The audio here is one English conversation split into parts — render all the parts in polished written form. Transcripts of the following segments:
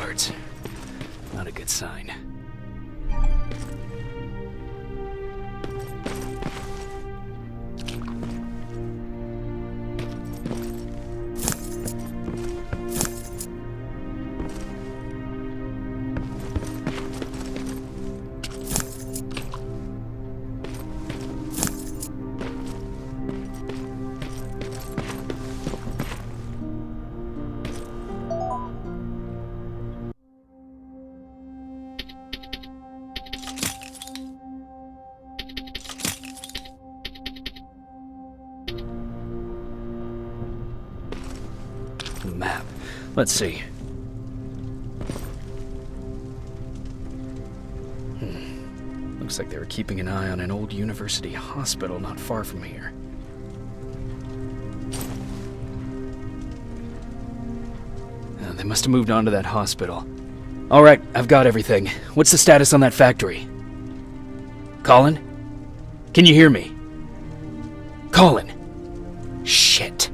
parts. Not a good sign. Map. Let's see. Looks like they were keeping an eye on an old university hospital not far from here. They must have moved on to that hospital. Alright, I've got everything. What's the status on that factory? Colin? Can you hear me? Colin! Shit.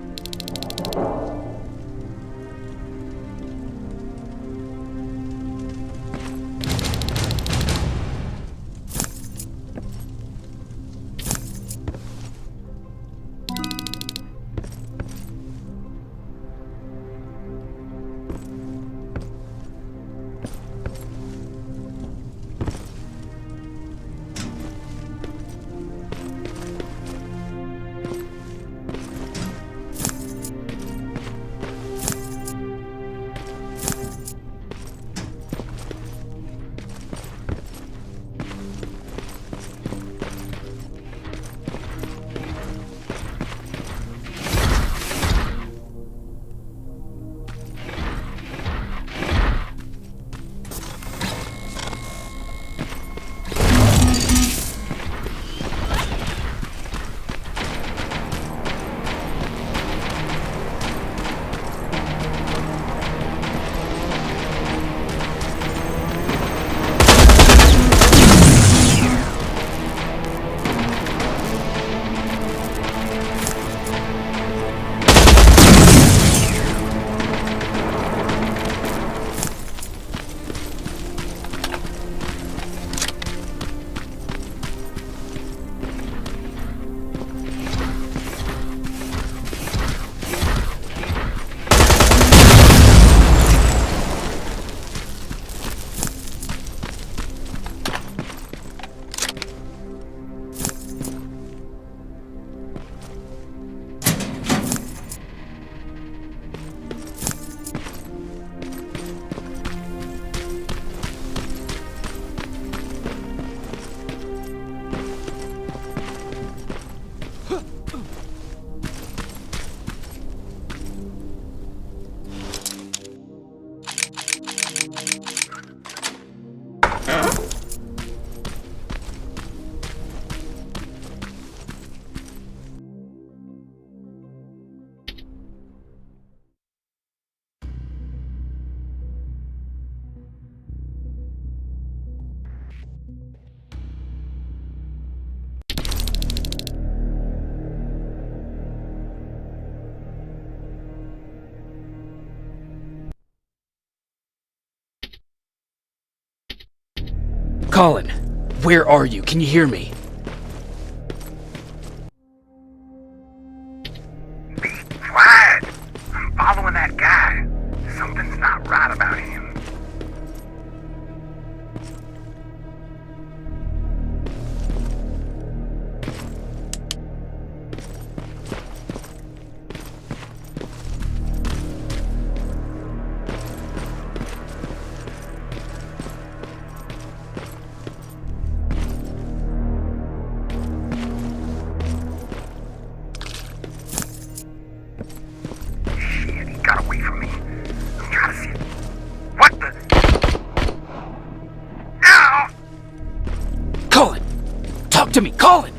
Colin, where are you? Can you hear me? Be quiet! I'm following that guy. Something's not right about him. To me, Colin!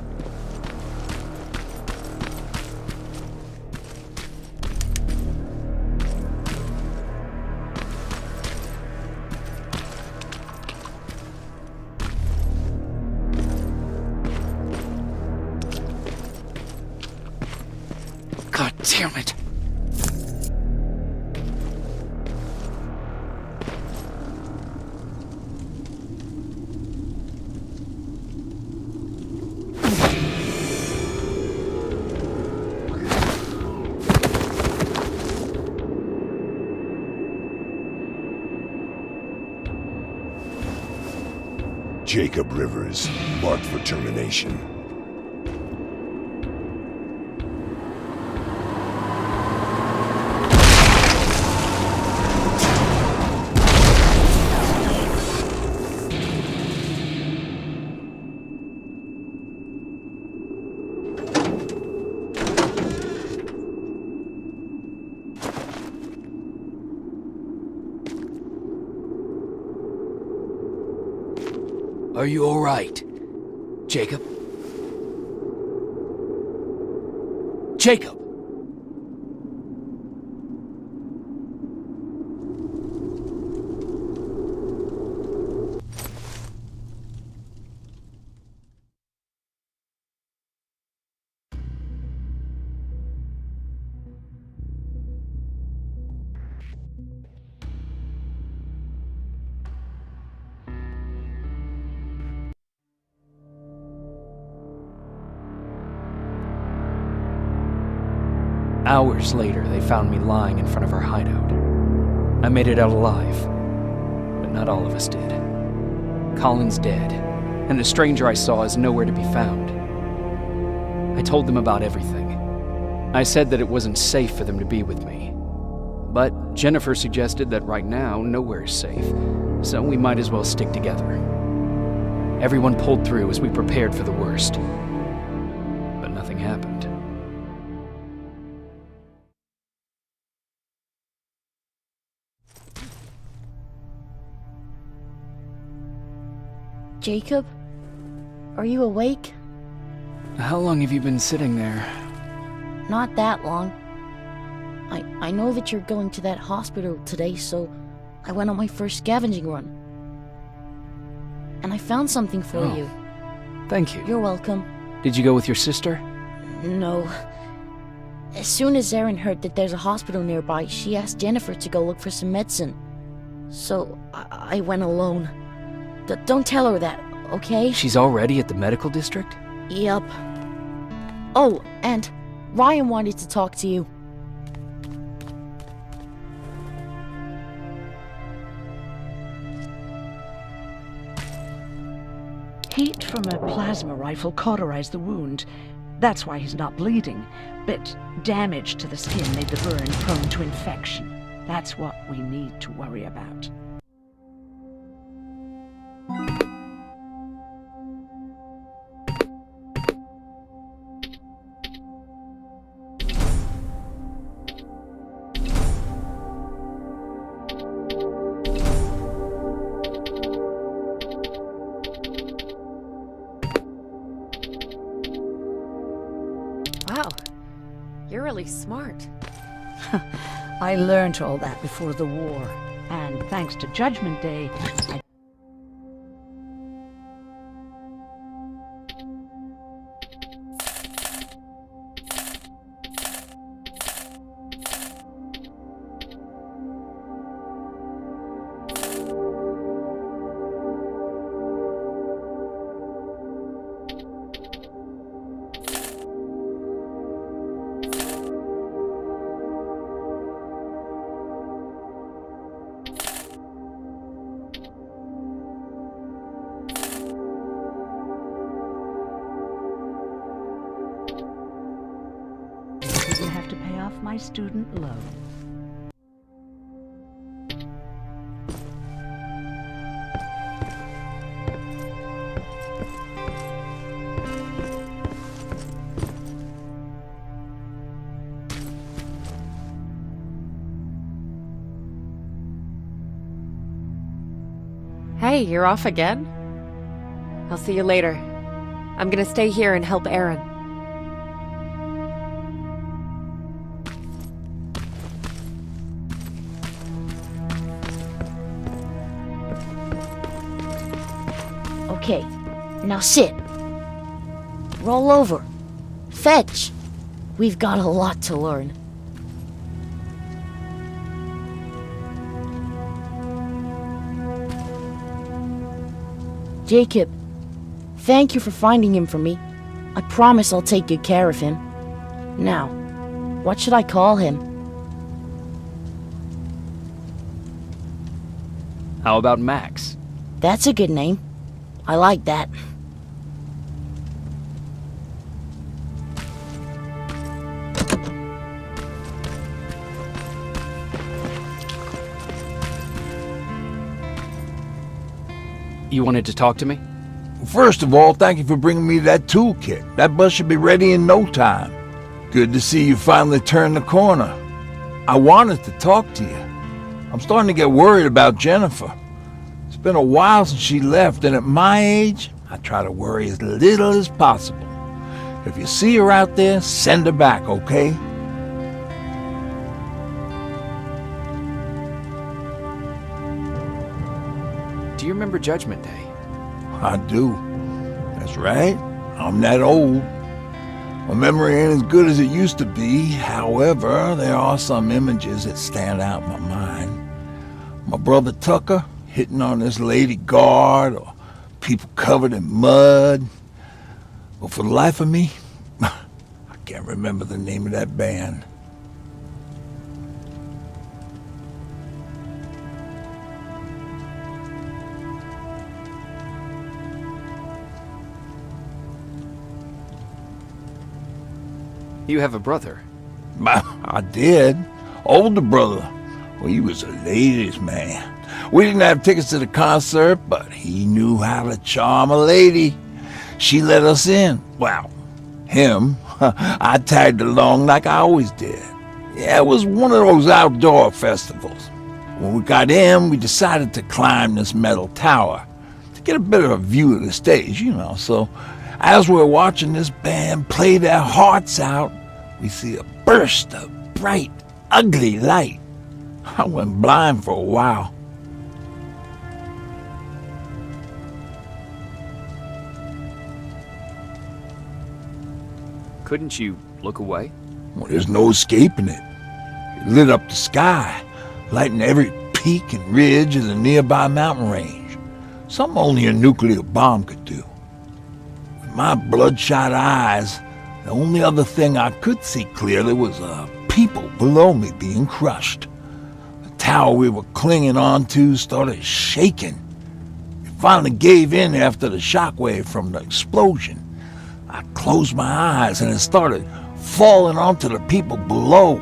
God damn it! Jacob Rivers, marked for termination. Are you all right, Jacob? Jacob! Hours later, they found me lying in front of our hideout. I made it out alive, but not all of us did. Colin's dead, and the stranger I saw is nowhere to be found. I told them about everything. I said that it wasn't safe for them to be with me. But Jennifer suggested that right now, nowhere is safe, so we might as well stick together. Everyone pulled through as we prepared for the worst. But nothing happened. Jacob? Are you awake? How long have you been sitting there? Not that long. I know that you're going to that hospital today, so I went on my first scavenging run. And I found something for you. Thank you. You're welcome. Did you go with your sister? No. As soon as Erin heard that there's a hospital nearby, she asked Jennifer to go look for some medicine. So I went alone. Don't tell her that, okay? She's already at the medical district? Yep. Oh, and Ryan wanted to talk to you. Heat from a plasma rifle cauterized the wound. That's why he's not bleeding. But damage to the skin made the burn prone to infection. That's what we need to worry about. Wow, you're really smart. I learned all that before the war, and thanks to Judgment Day, I didn't have to pay off my student loan. Hey, you're off again? I'll see you later. I'm gonna stay here and help Erin. Okay, now sit. Roll over. Fetch. We've got a lot to learn. Jacob, thank you for finding him for me. I promise I'll take good care of him. Now, what should I call him? How about Max? That's a good name. I like that. You wanted to talk to me? First of all, thank you for bringing me that toolkit. That bus should be ready in no time. Good to see you finally turned the corner. I wanted to talk to you. I'm starting to get worried about Jennifer. It's been a while since she left, and at my age, I try to worry as little as possible. If you see her out there, send her back, okay? Do you remember Judgment Day? I do. That's right. I'm that old. My memory ain't as good as it used to be. However, there are some images that stand out in my mind. My brother Tucker hitting on this lady guard, or people covered in mud. But for the life of me, I can't remember the name of that band. You have a brother. I did. Older brother. Well, he was a ladies' man. We didn't have tickets to the concert, but he knew how to charm a lady. She let us in. Well, him. I tagged along like I always did. Yeah, it was one of those outdoor festivals. When we got in, we decided to climb this metal tower to get a bit of a view of the stage, you know. So as we're watching this band play their hearts out, we see a burst of bright, ugly light. I went blind for a while. Couldn't you look away? Well, there's no escaping it. It lit up the sky, lighting every peak and ridge of the nearby mountain range. Something only a nuclear bomb could do. With my bloodshot eyes, the only other thing I could see clearly was people below me being crushed. The tower we were clinging onto started shaking. It finally gave in after the shockwave from the explosion. I closed my eyes and it started falling onto the people below.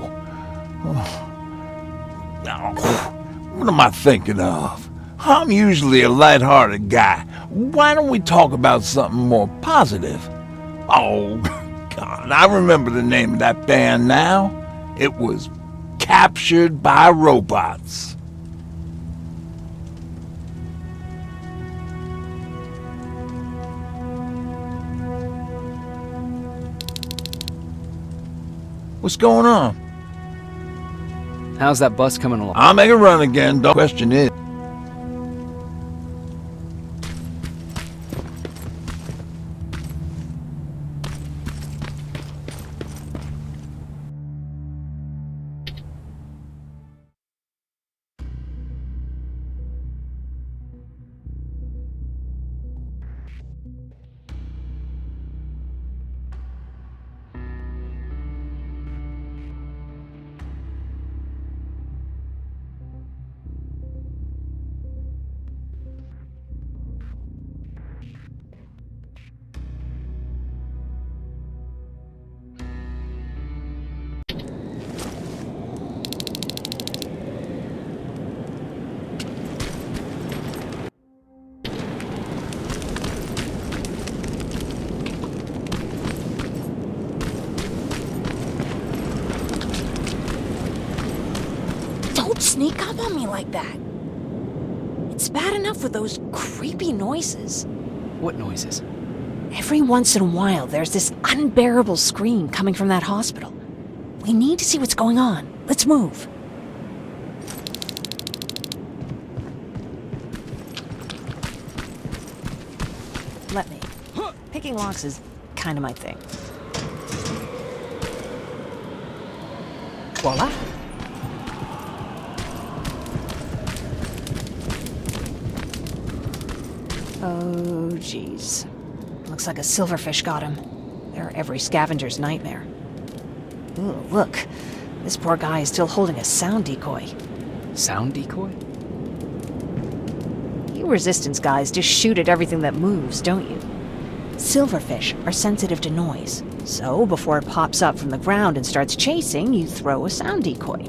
What am I thinking of? I'm usually a lighthearted guy. Why don't we talk about something more positive? Oh, God, I remember the name of that band now. It was Captured by Robots. What's going on? How's that bus coming along? I'll make a run again, don't question it. Don't sneak up on me like that. It's bad enough with those creepy noises. What noises? Every once in a while, there's this unbearable scream coming from that hospital. We need to see what's going on. Let's move. Let me. Picking locks is kind of my thing. Voila. Oh, jeez. Looks like a silverfish got him. They're every scavenger's nightmare. Ooh, look. This poor guy is still holding a sound decoy. Sound decoy? You Resistance guys just shoot at everything that moves, don't you? Silverfish are sensitive to noise, so before it pops up from the ground and starts chasing, you throw a sound decoy.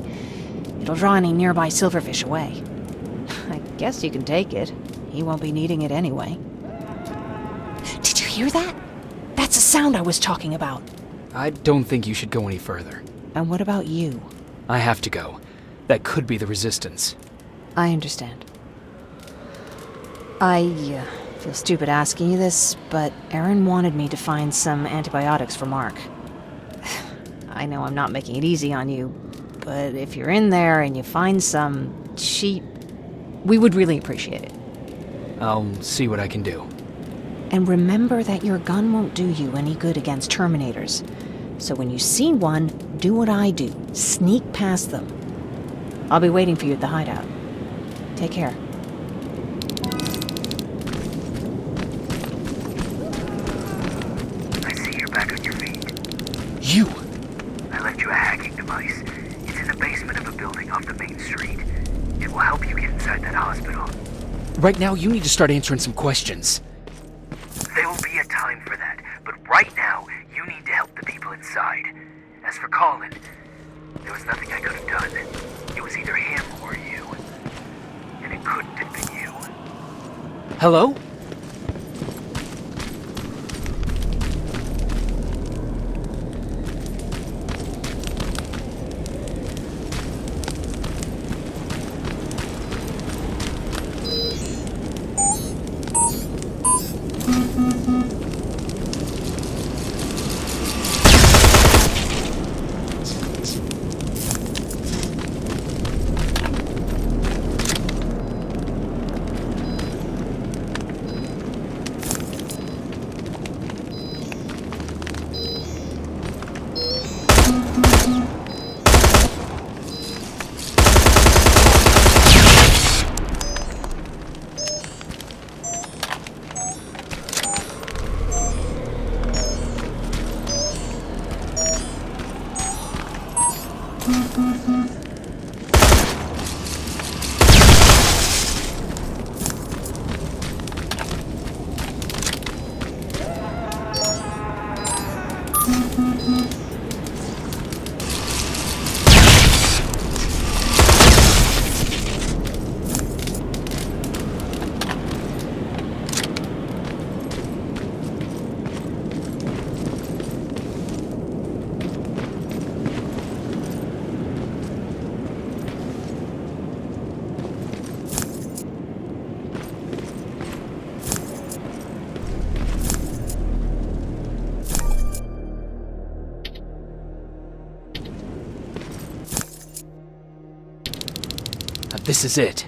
It'll draw any nearby silverfish away. I guess you can take it. He won't be needing it anyway. Did you hear that? That's the sound I was talking about. I don't think you should go any further. And what about you? I have to go. That could be the Resistance. I understand. I feel stupid asking you this, but Erin wanted me to find some antibiotics for Mark. I know I'm not making it easy on you, but if you're in there and you find some, we would really appreciate it. I'll see what I can do. And remember that your gun won't do you any good against Terminators. So when you see one, do what I do. Sneak past them. I'll be waiting for you at the hideout. Take care. I see you're back on your feet. You! I left you a hacking device. It's in the basement of a building off the main street. It will help you get inside that hospital. Right now, you need to start answering some questions. There will be a time for that, but right now, you need to help the people inside. As for Colin, there was nothing I could have done. It was either him or you. And it couldn't have been you. Hello? This is it.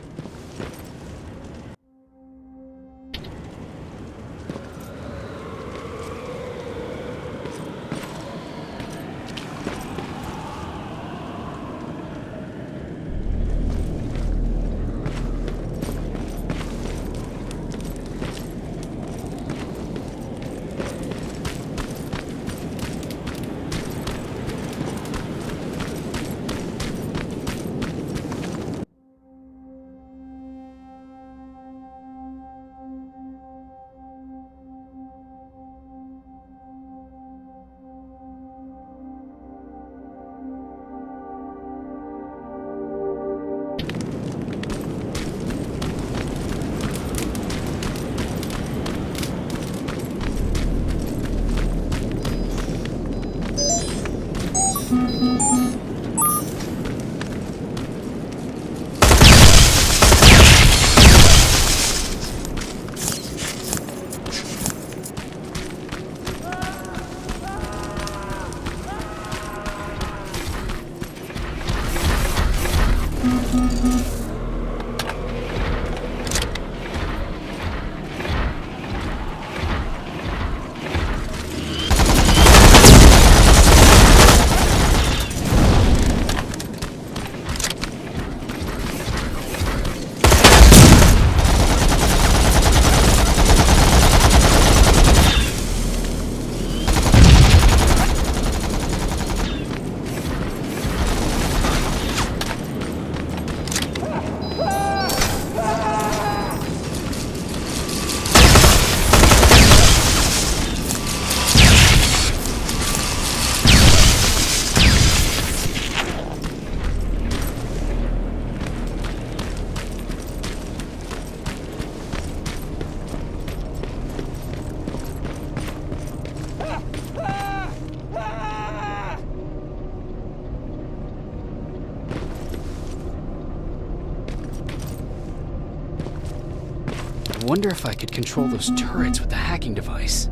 wonder if I could control those turrets with the hacking device.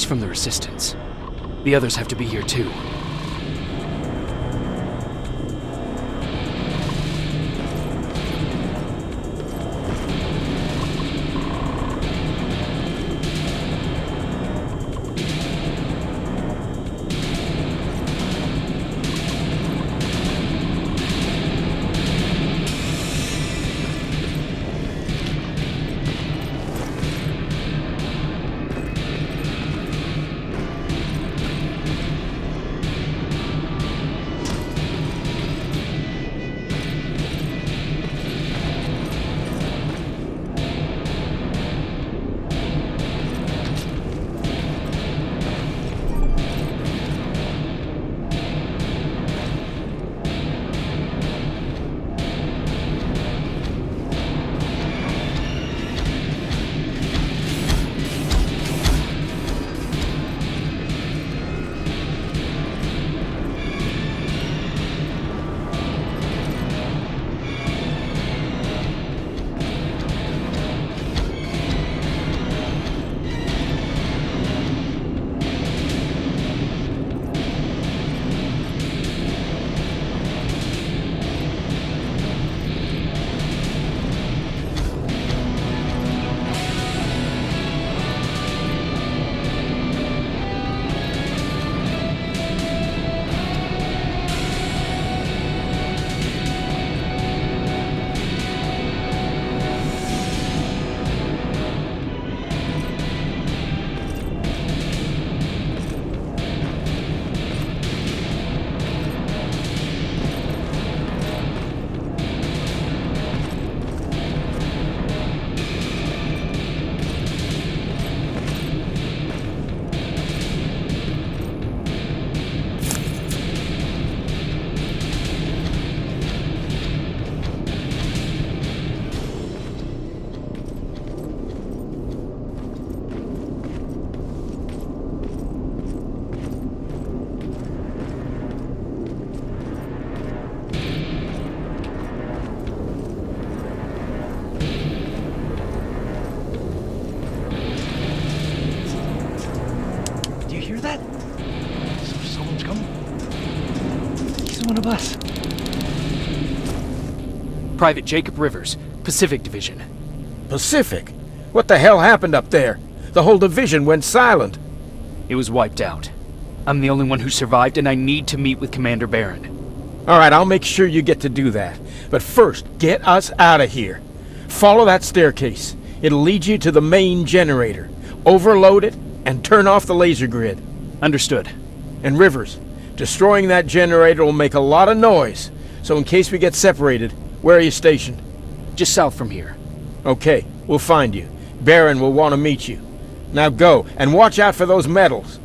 From the Resistance. The others have to be here too. Private Jacob Rivers, Pacific Division. Pacific? What the hell happened up there? The whole division went silent. It was wiped out. I'm the only one who survived, and I need to meet with Commander Barron. Alright, I'll make sure you get to do that. But first, get us out of here. Follow that staircase. It'll lead you to the main generator. Overload it, and turn off the laser grid. Understood. And Rivers, destroying that generator will make a lot of noise. So in case we get separated, where are you stationed? Just south from here. Okay, we'll find you. Barron will want to meet you. Now go, and watch out for those medals.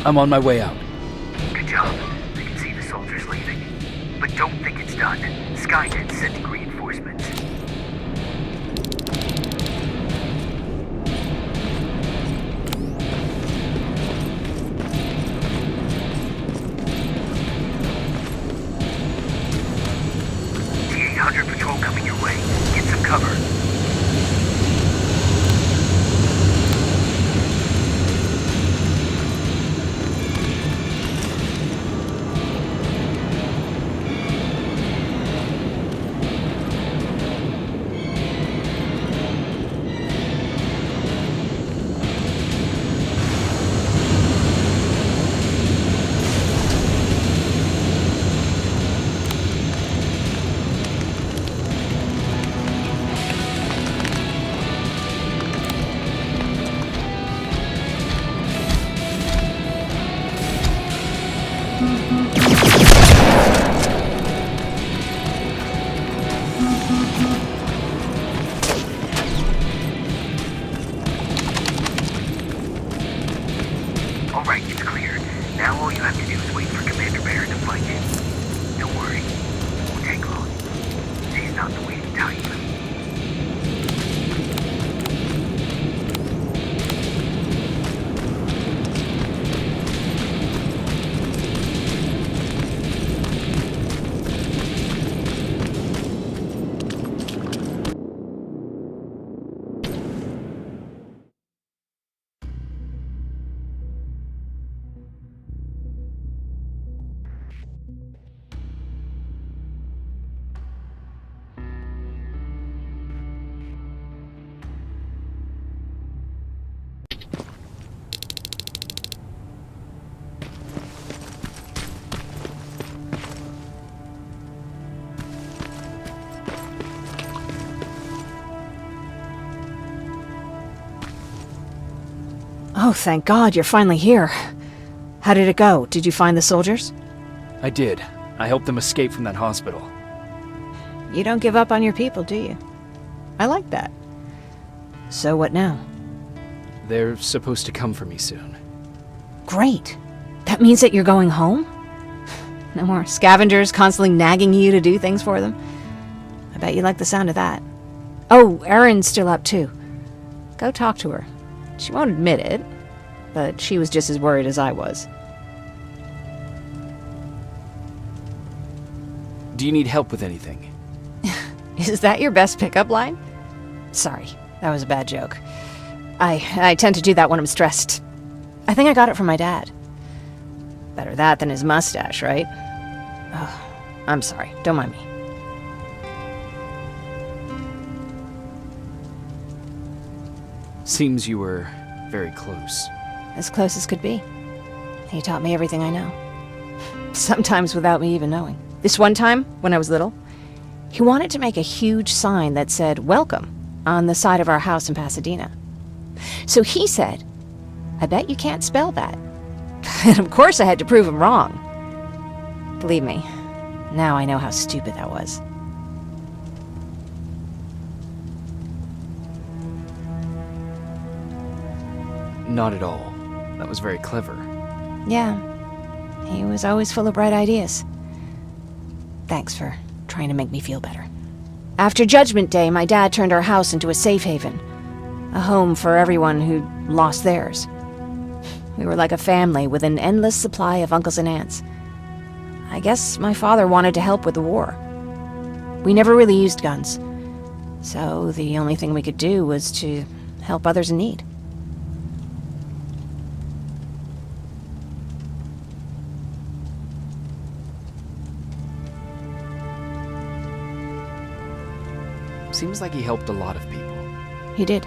I'm on my way out. Good job. I can see the soldiers leaving. But don't think it's done. Skynet's sending reinforcements. T-800 patrol coming your way. Get some cover. Alright, it's clear. Now all you have to do is wait for Commander Barron to find you. Don't worry. It won't take long. She's not the waiting type. Oh, thank God, you're finally here. How did it go? Did you find the soldiers? I did. I helped them escape from that hospital. You don't give up on your people, do you? I like that. So what now? They're supposed to come for me soon. Great. That means that you're going home? No more scavengers constantly nagging you to do things for them? I bet you like the sound of that. Oh, Erin's still up too. Go talk to her. She won't admit it, but she was just as worried as I was. Do you need help with anything? Is that your best pickup line? Sorry, that was a bad joke. I tend to do that when I'm stressed. I think I got it from my dad. Better that than his mustache, right? Oh, I'm sorry, don't mind me. Seems you were very close. As close as could be. He taught me everything I know. Sometimes without me even knowing. This one time, when I was little, he wanted to make a huge sign that said, "Welcome," on the side of our house in Pasadena. So he said, "I bet you can't spell that." And of course I had to prove him wrong. Believe me, now I know how stupid that was. Not at all. That was very clever. Yeah, he was always full of bright ideas. Thanks for trying to make me feel better. After Judgment Day, my dad turned our house into a safe haven. A home for everyone who'd lost theirs. We were like a family with an endless supply of uncles and aunts. I guess my father wanted to help with the war. We never really used guns, so the only thing we could do was to help others in need. Seems like he helped a lot of people. He did.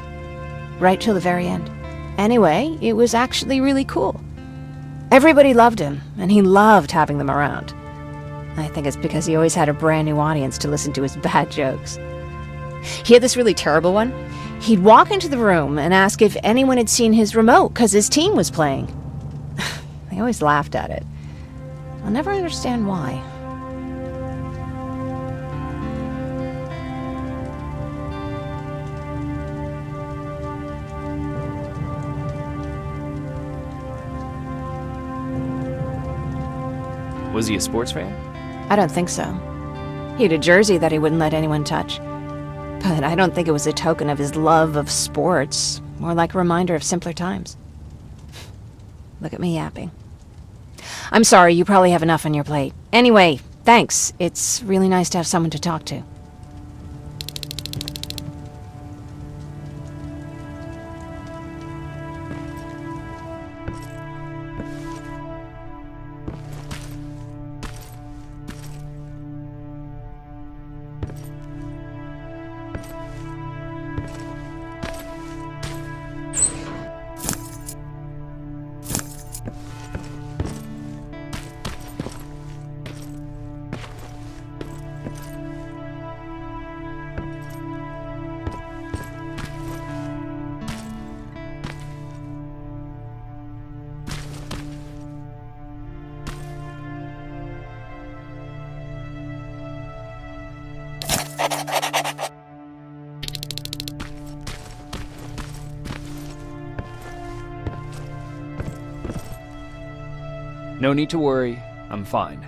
Right till the very end. Anyway, it was actually really cool. Everybody loved him, and he loved having them around. I think it's because he always had a brand new audience to listen to his bad jokes. He had this really terrible one. He'd walk into the room and ask if anyone had seen his remote because his team was playing. They always laughed at it. I'll never understand why. Was he a sports fan? I don't think so. He had a jersey that he wouldn't let anyone touch. But I don't think it was a token of his love of sports, more like a reminder of simpler times. Look at me yapping. I'm sorry, you probably have enough on your plate. Anyway, thanks. It's really nice to have someone to talk to. No need to worry. I'm fine.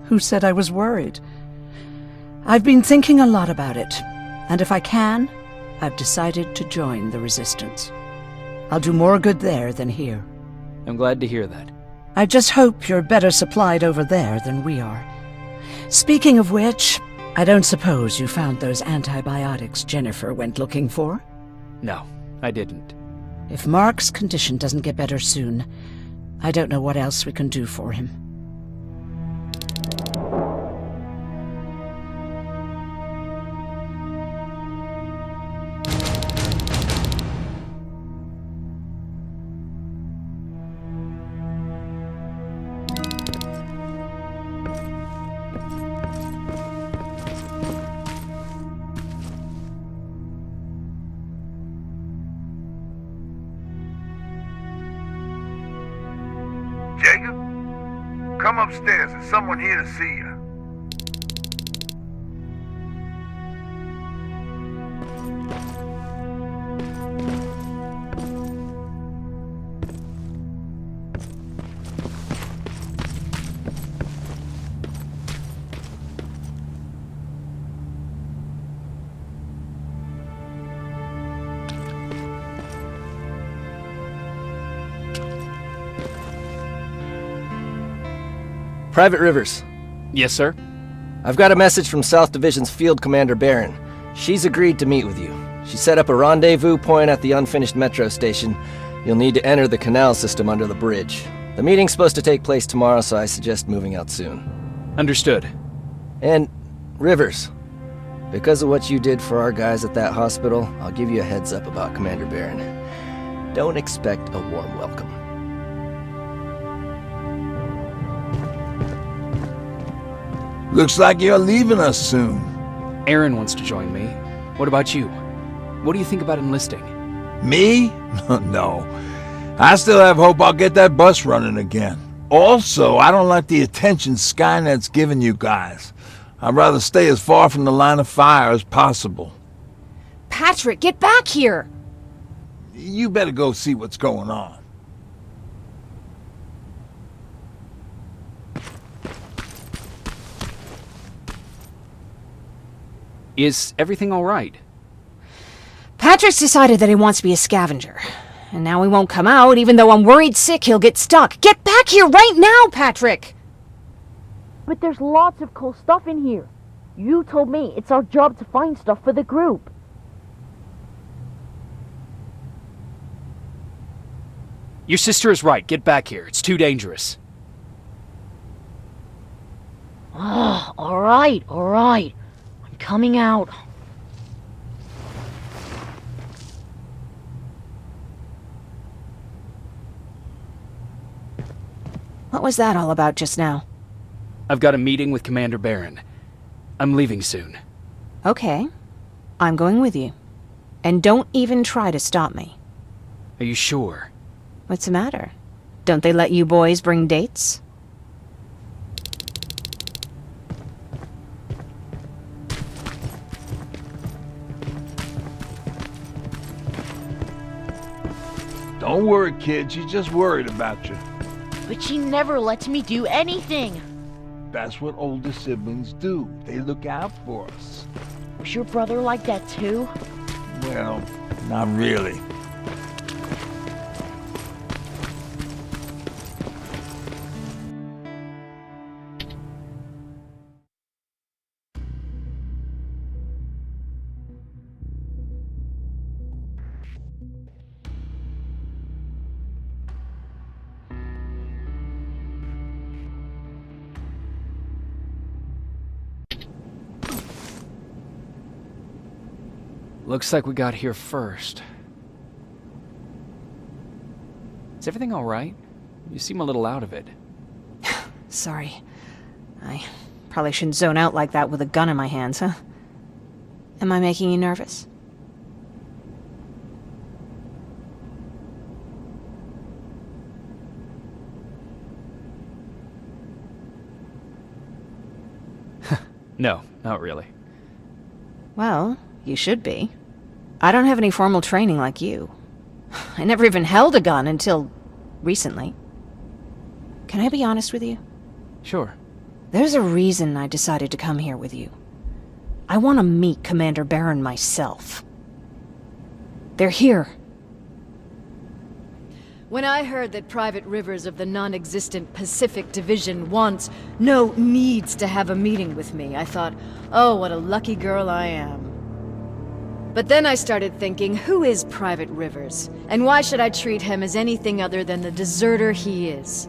Who said I was worried? I've been thinking a lot about it, and if I can, I've decided to join the Resistance. I'll do more good there than here. I'm glad to hear that. I just hope you're better supplied over there than we are. Speaking of which, I don't suppose you found those antibiotics Jennifer went looking for? No, I didn't. If Mark's condition doesn't get better soon, I don't know what else we can do for him. Jacob? Come upstairs. There's someone here to see you. Private Rivers, Yes, sir? I've got a message from South Division's Field Commander Barron. She's agreed to meet with you. She set up a rendezvous point at the unfinished metro station. You'll need to enter the canal system under the bridge. The meeting's supposed to take place tomorrow, so I suggest moving out soon. Understood. And, Rivers, because of what you did for our guys at that hospital, I'll give you a heads up about Commander Barron. Don't expect a warm welcome. Looks like you're leaving us soon. Aaron wants to join me. What about you? What do you think about enlisting? Me? No. I still have hope I'll get that bus running again. Also, I don't like the attention Skynet's giving you guys. I'd rather stay as far from the line of fire as possible. Patrick, get back here! You better go see what's going on. Is everything all right? Patrick's decided that he wants to be a scavenger. And now he won't come out, even though I'm worried sick he'll get stuck. Get back here right now, Patrick! But there's lots of cool stuff in here. You told me it's our job to find stuff for the group. Your sister is right. Get back here. It's too dangerous. Alright. I'm coming out. What was that all about just now? I've got a meeting with Commander Barron. I'm leaving soon. Okay. I'm going with you. And don't even try to stop me. Are you sure? What's the matter? Don't they let you boys bring dates? Don't worry, kid. She's just worried about you. But she never lets me do anything. That's what older siblings do. They look out for us. Was your brother like that too? Well, not really. Looks like we got here first. Is everything alright? You seem a little out of it. Sorry. I probably shouldn't zone out like that with a gun in my hands, huh? Am I making you nervous? No, not really. Well, you should be. I don't have any formal training like you. I never even held a gun until recently. Can I be honest with you? Sure. There's a reason I decided to come here with you. I want to meet Commander Barron myself. They're here. When I heard that Private Rivers of the non-existent Pacific Division needs to have a meeting with me, I thought, oh, what a lucky girl I am. But then I started thinking, who is Private Rivers? And why should I treat him as anything other than the deserter he is?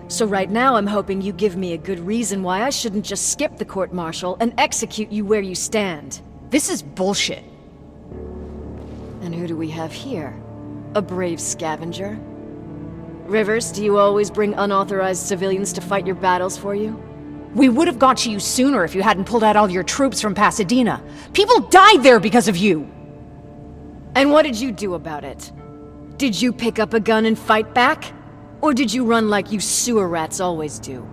So right now I'm hoping you give me a good reason why I shouldn't just skip the court-martial and execute you where you stand. This is bullshit. And who do we have here? A brave scavenger? Rivers, do you always bring unauthorized civilians to fight your battles for you? We would have got to you sooner if you hadn't pulled out all your troops from Pasadena. People died there because of you! And what did you do about it? Did you pick up a gun and fight back? Or did you run like you sewer rats always do?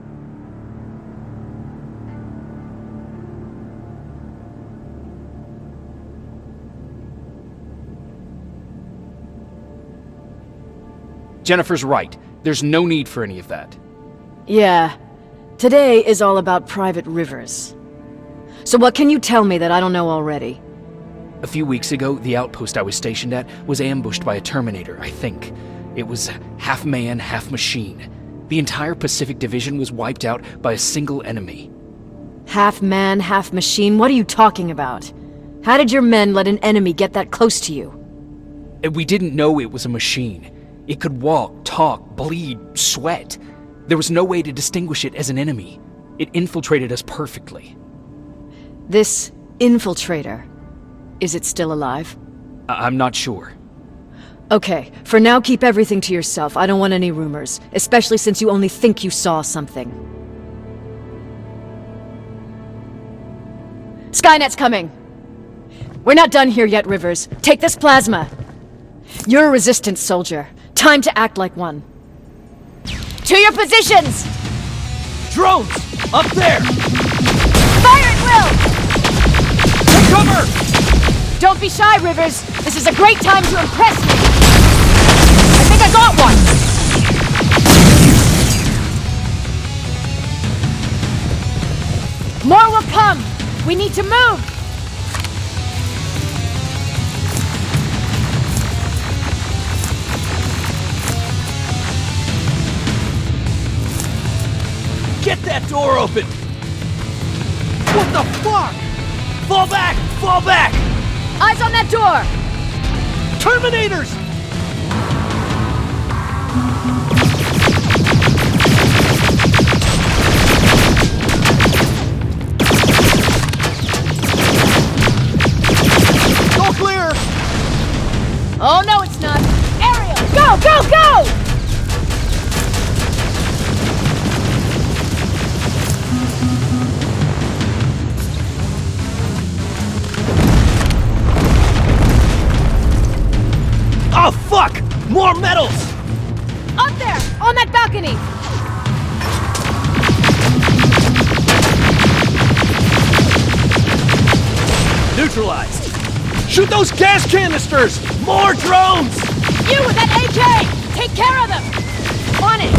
Jennifer's right. There's no need for any of that. Yeah. Today is all about Private Rivers. So what can you tell me that I don't know already? A few weeks ago, the outpost I was stationed at was ambushed by a Terminator, I think. It was half man, half machine. The entire Pacific Division was wiped out by a single enemy. Half man, half machine? What are you talking about? How did your men let an enemy get that close to you? We didn't know it was a machine. It could walk, talk, bleed, sweat. There was no way to distinguish it as an enemy. It infiltrated us perfectly. This infiltrator, is it still alive? I'm not sure. Okay, for now keep everything to yourself. I don't want any rumors, especially since you only think you saw something. Skynet's coming! We're not done here yet, Rivers. Take this plasma. You're a resistance soldier. Time to act like one. To your positions! Drones! Up there! Fire at will! Take cover! Don't be shy, Rivers. This is a great time to impress me. I think I got one! More will come! We need to move! Get that door open! What the fuck? Fall back! Fall back! Eyes on that door! Terminators! All clear! Oh no, it's not! Ariel! Go, go, go! Oh fuck! More metals! Up there! On that balcony! Neutralized! Shoot those gas canisters! More drones! You with that AK! Take care of them! On it!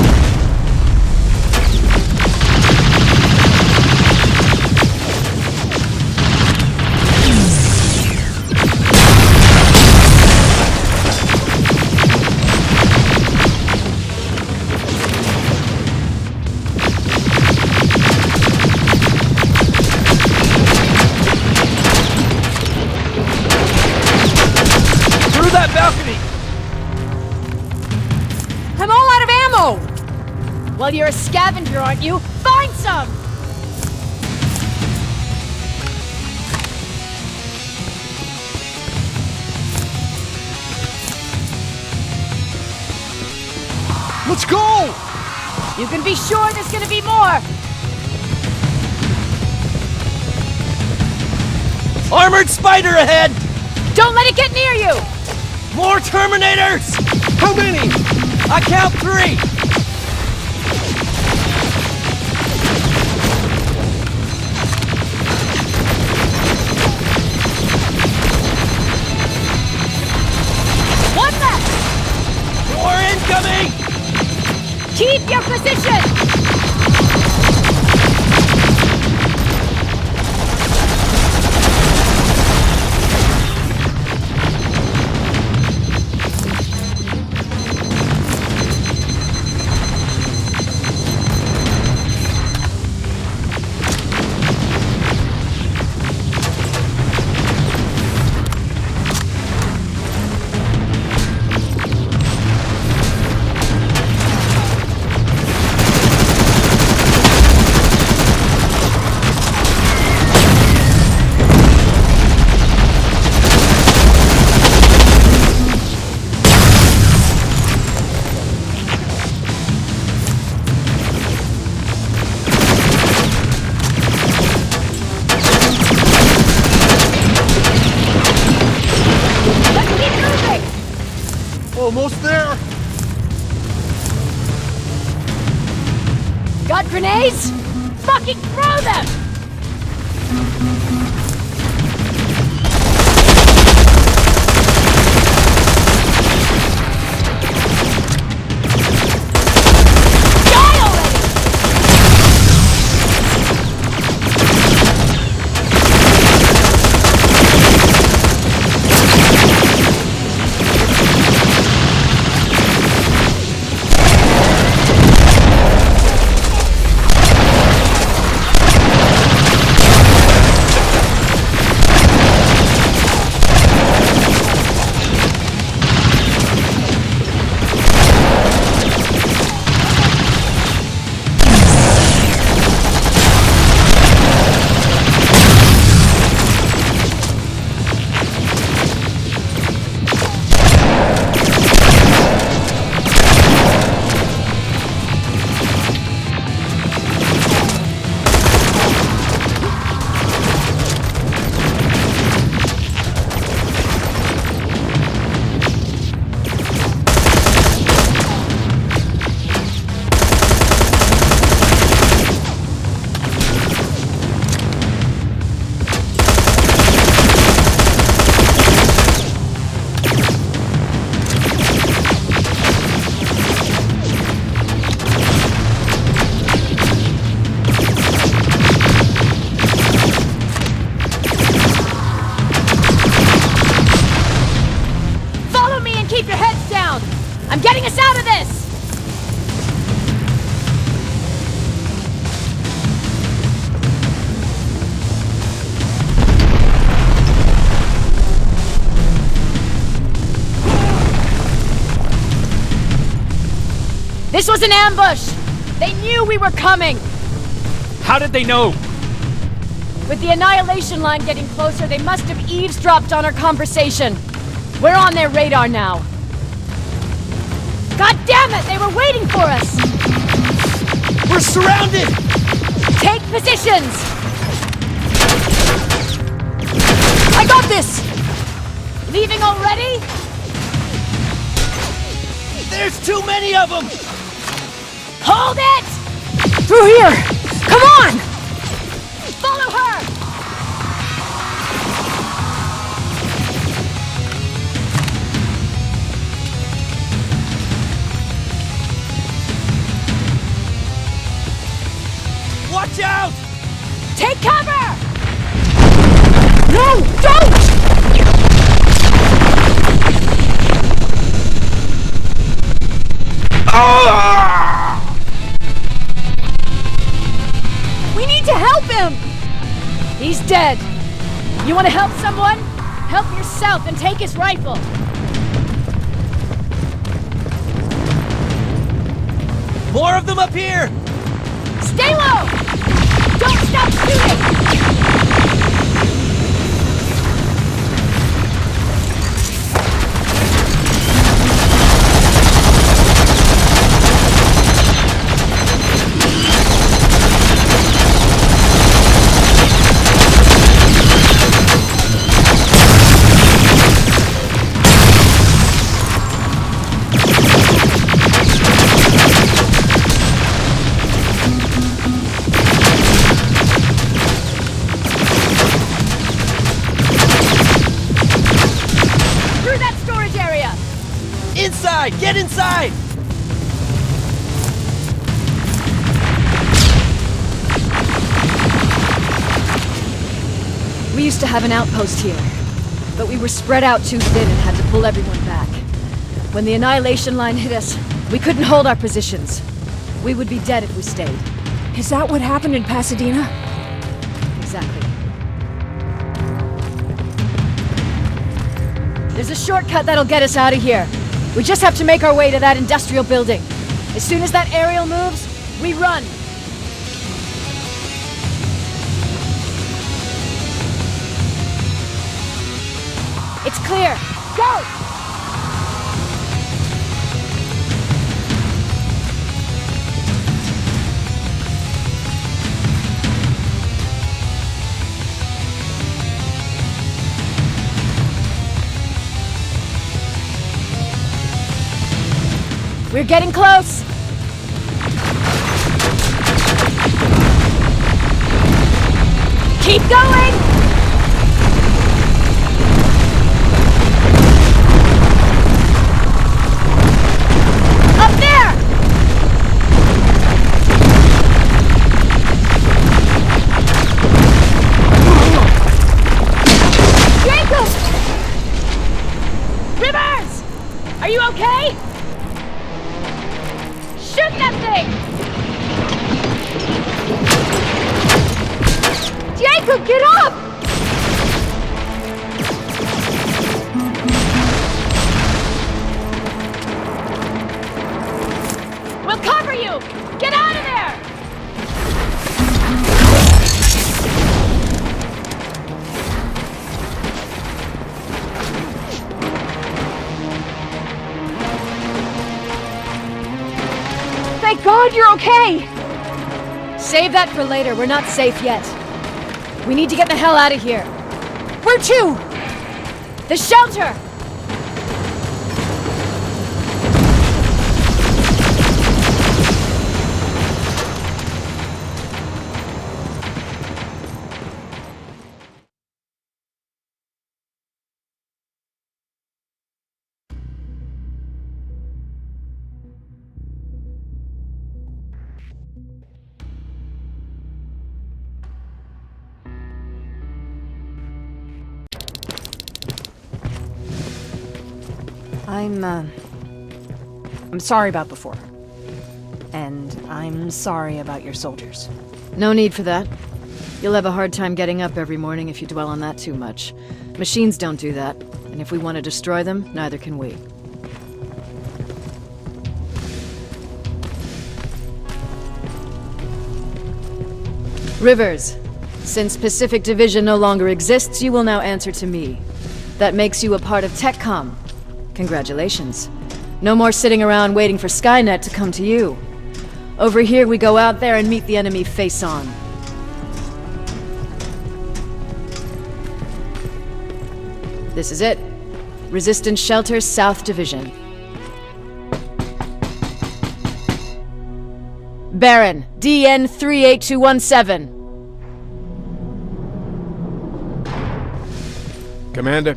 Well, you're a scavenger, aren't you? Find some! Let's go! You can be sure there's gonna be more! Armored spider ahead! Don't let it get near you! More Terminators! How many? I count 3! One left! More incoming! Keep your position! Almost there! Got grenades? Fucking throw them! Die already! Keep your heads down! I'm getting us out of this! This was an ambush! They knew we were coming! How did they know? With the annihilation line getting closer, they must have eavesdropped on our conversation. We're on their radar now. God damn it! They were waiting for us! We're surrounded! Take positions! I got this! Leaving already? There's too many of them! Hold it! Through here! Come on! Follow her! Watch out! Take cover! No, don't! We need to help him! He's dead. You want to help someone? Help yourself and take his rifle. More of them up here! Stay low! Don't stop shooting! Inside! Get inside! We used to have an outpost here, but we were spread out too thin and had to pull everyone back. When the annihilation line hit us, we couldn't hold our positions. We would be dead if we stayed. Is that what happened in Pasadena? Exactly. There's a shortcut that'll get us out of here. We just have to make our way to that industrial building. As soon as that aerial moves, we run. It's clear. Go! We're getting close! Keep going! Up there! Jacob! Rivers! Are you okay? Shoot that thing! Jacob, get up! We'll cover you! Get out of there! Thank God you're okay! Save that for later. We're not safe yet. We need to get the hell out of here. Where to? The shelter! I'm sorry about before. And I'm sorry about your soldiers. No need for that. You'll have a hard time getting up every morning if you dwell on that too much. Machines don't do that, and if we want to destroy them, neither can we. Rivers, since Pacific Division no longer exists, you will now answer to me. That makes you a part of TechCom. Congratulations. No more sitting around waiting for Skynet to come to you. Over here, we go out there and meet the enemy face on. This is it. Resistance Shelter, South Division. Baron, DN 38217. Commander,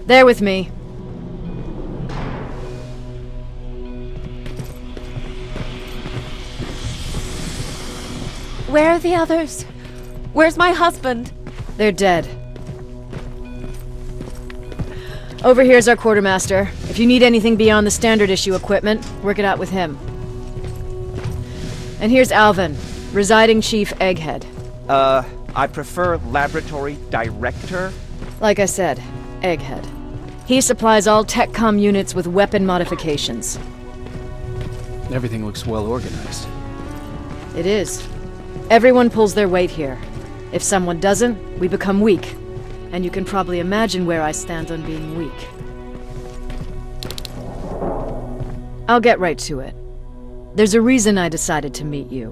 They're with me. Where are the others? Where's my husband? They're dead. Over here's our quartermaster. If you need anything beyond the standard issue equipment, work it out with him. And here's Alvin, residing chief Egghead. I prefer laboratory director. Like I said, Egghead. He supplies all TechCom units with weapon modifications. Everything looks well organized. It is. Everyone pulls their weight here. If someone doesn't, we become weak. And you can probably imagine where I stand on being weak. I'll get right to it. There's a reason I decided to meet you.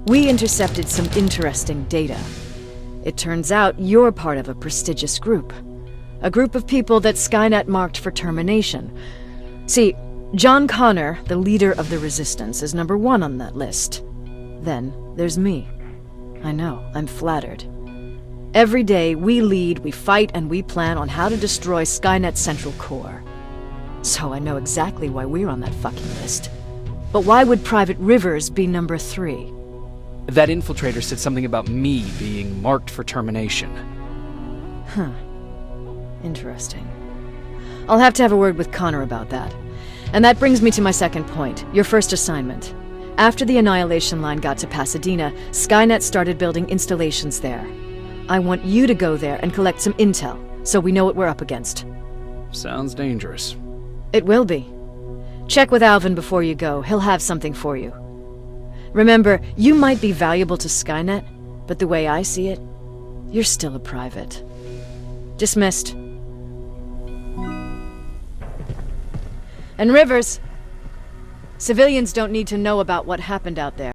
We intercepted some interesting data. It turns out you're part of a prestigious group. A group of people that Skynet marked for termination. See, John Connor, the leader of the Resistance, is number 1 on that list. Then there's me. I know, I'm flattered. Every day, we lead, we fight, and we plan on how to destroy Skynet's central core. So I know exactly why we're on that fucking list. But why would Private Rivers be number 3? That infiltrator said something about me being marked for termination. Huh. Interesting. I'll have to have a word with Connor about that. And that brings me to my second point, your first assignment. After the Annihilation Line got to Pasadena, Skynet started building installations there. I want you to go there and collect some intel, so we know what we're up against. Sounds dangerous. It will be. Check with Alvin before you go. He'll have something for you. Remember, you might be valuable to Skynet, but the way I see it, you're still a private. Dismissed. And Rivers, civilians don't need to know about what happened out there.